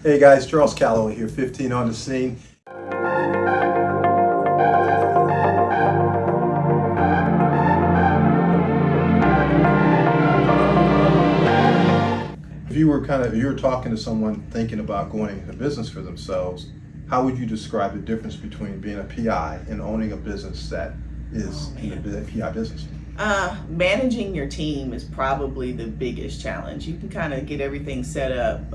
Hey guys, Charles Calloway here, 15 on the scene. If you were talking to someone thinking about going into business for themselves, how would you describe the difference between being a PI and owning a business that is in the PI business? Managing your team is probably the biggest challenge. You can kind of get everything set up,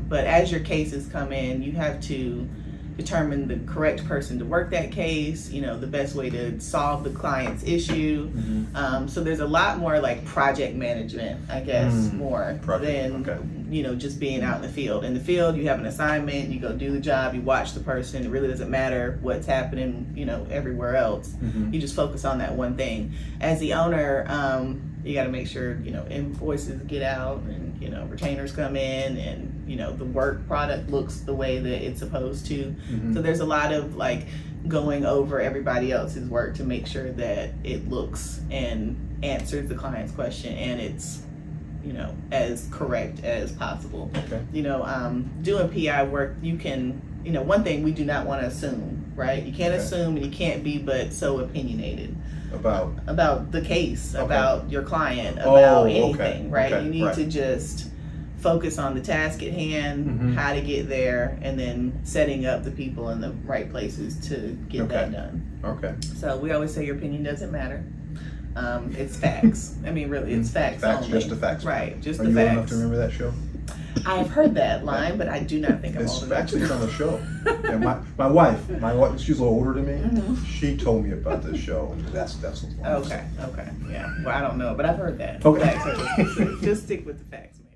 but as your cases come in, you have to determine the correct person to work that case, the best way to solve the client's issue. So there's a lot more like project management, I guess, more than, just being out in the field. In the field, you have an assignment, you go do the job, you watch the person. It really doesn't matter what's happening, everywhere else. You just focus on that one thing. As the owner, you got to make sure, invoices get out and, retainers come in and, the work product looks the way that it's supposed to. So there's a lot of like going over everybody else's work to make sure that it looks and answers the client's question and it's, as correct as possible. Doing PI work, you can, one thing we do not want to assume, right? You can't assume and you can't be but so opinionated. About the case, about your client, about anything, right? You need to just focus on the task at hand, how to get there, and then setting up the people in the right places to get that done. So we always say your opinion doesn't matter. It's facts. I mean, really, it's facts only. Just the facts. Right, just Are the facts. Are you old enough to remember that show? I've heard that line, but I do not think I'm old enough. It's on the show. Yeah, my wife, she's a little older than me. She told me about this show, and that's what okay, yeah. Well, I don't know, but I've heard that. Okay. Facts are just stick with the facts, man.